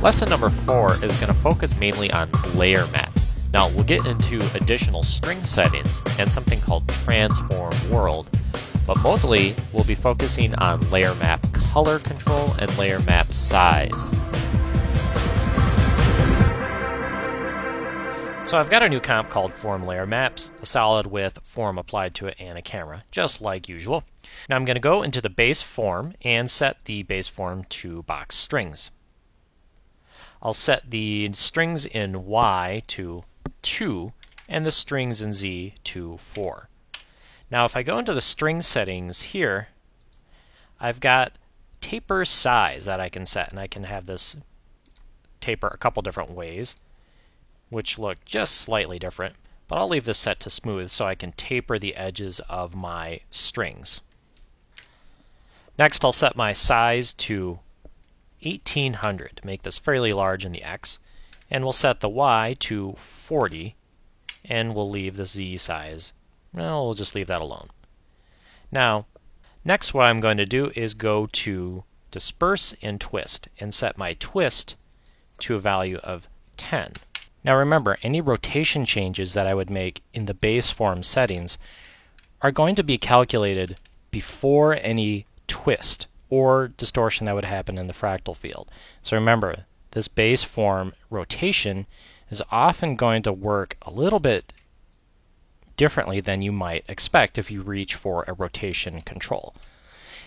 Lesson number 4 is going to focus mainly on layer maps. Now we'll get into additional string settings and something called transform world, but mostly we'll be focusing on layer map color control and layer map size. So I've got a new comp called form layer maps, a solid with form applied to it and a camera, just like usual. Now I'm going to go into the base form and set the base form to box strings. I'll set the strings in Y to 2 and the strings in Z to 4. Now if I go into the string settings here, I've got taper size that I can set, and I can have this taper a couple different ways, which look just slightly different, but I'll leave this set to smooth so I can taper the edges of my strings. Next I'll set my size to 1800 to make this fairly large in the X, and we'll set the Y to 40, and we'll leave the Z size, well, we'll just leave that alone. Now, next what I'm going to do is go to disperse and twist and set my twist to a value of 10. Now remember, any rotation changes that I would make in the base form settings are going to be calculated before any twist or distortion that would happen in the fractal field. So remember, this base form rotation is often going to work a little bit differently than you might expect if you reach for a rotation control.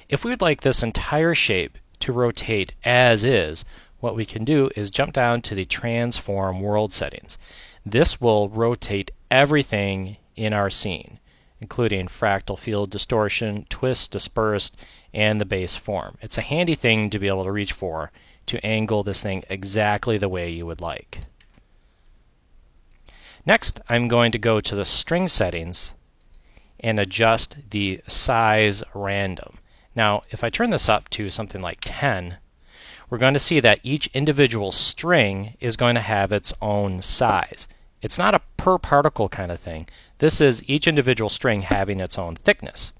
If we would like this entire shape to rotate as is, what we can do is jump down to the transform world settings. This will rotate everything in our scene, including fractal field distortion, twist, dispersed, and the base form. It's a handy thing to be able to reach for to angle this thing exactly the way you would like. Next, I'm going to go to the string settings and adjust the size random. Now, if I turn this up to something like 10, we're going to see that each individual string is going to have its own size. It's not a per particle kind of thing. This is each individual string having its own thickness.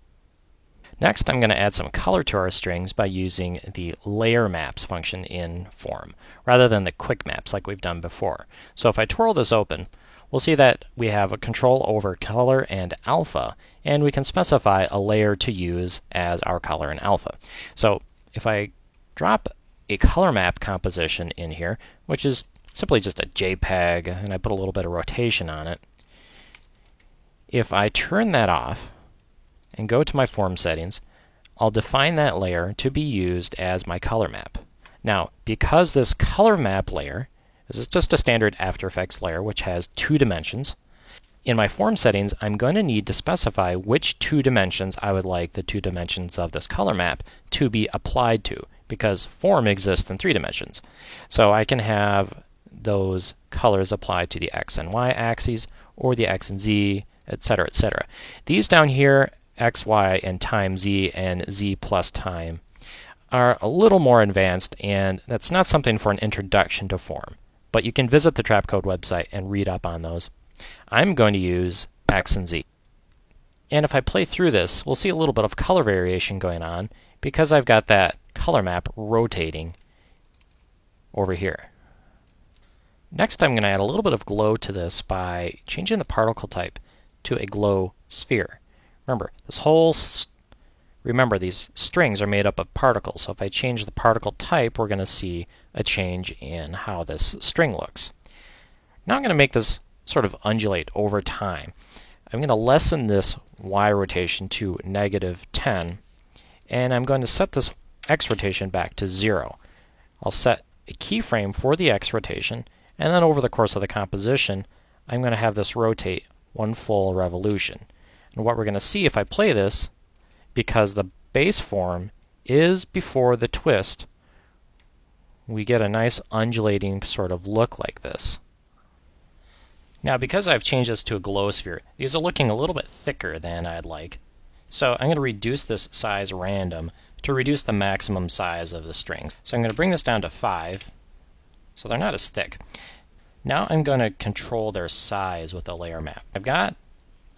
Next, I'm going to add some color to our strings by using the layer maps function in form, rather than the quick maps like we've done before. So if I twirl this open, we'll see that we have a control over color and alpha, and we can specify a layer to use as our color and alpha. So if I drop a color map composition in here, which is simply just a JPEG, and I put a little bit of rotation on it. If I turn that off and go to my form settings, I'll define that layer to be used as my color map. Now, because this color map layer is just a standard After Effects layer which has 2 dimensions, in my form settings I'm going to need to specify which 2 dimensions I would like the 2 dimensions of this color map to be applied to, because form exists in 3 dimensions. So I can have those colors applied to the X and Y axes, or the X and Z, etc., etc. These down here, X, Y, and time Z, and Z plus time, are a little more advanced, and that's not something for an introduction to form. But you can visit the Trapcode website and read up on those. I'm going to use X and Z. And if I play through this, we'll see a little bit of color variation going on because I've got that color map rotating over here. Next, I'm going to add a little bit of glow to this by changing the particle type to a glow sphere. Remember, these strings are made up of particles, so if I change the particle type, we're going to see a change in how this string looks. Now I'm going to make this sort of undulate over time. I'm going to lessen this Y rotation to -10, and I'm going to set this X rotation back to 0. I'll set a keyframe for the X rotation, and then over the course of the composition, I'm going to have this rotate 1 full revolution. And what we're going to see if I play this, because the base form is before the twist, we get a nice undulating sort of look like this. Now, because I've changed this to a glow sphere, these are looking a little bit thicker than I'd like. So I'm going to reduce this size random to reduce the maximum size of the strings. So I'm going to bring this down to 5, so they're not as thick. Now I'm going to control their size with a layer map. I've got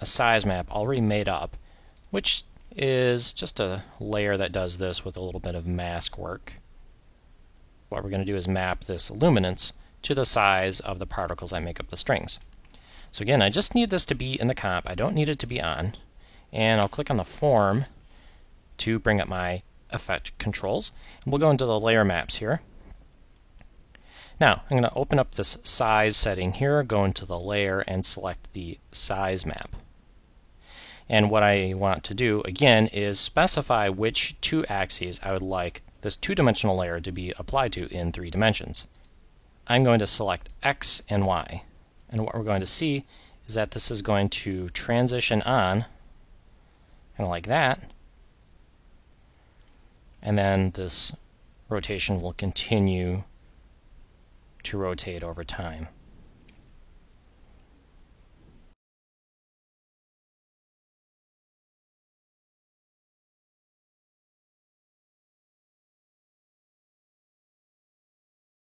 a size map already made up, which is just a layer that does this with a little bit of mask work. what we're going to do is map this luminance to the size of the particles that make up the strings. So again, I just need this to be in the comp. I don't need it to be on. And I'll click on the form to bring up my effect controls. And we'll go into the layer maps here. Now, I'm going to open up this size setting here, go into the layer, and select the size map. And what I want to do, again, is specify which two axes I would like this two-dimensional layer to be applied to in 3 dimensions. I'm going to select X and Y. And what we're going to see is that this is going to transition on, kind of like that. And then this rotation will continue to rotate over time.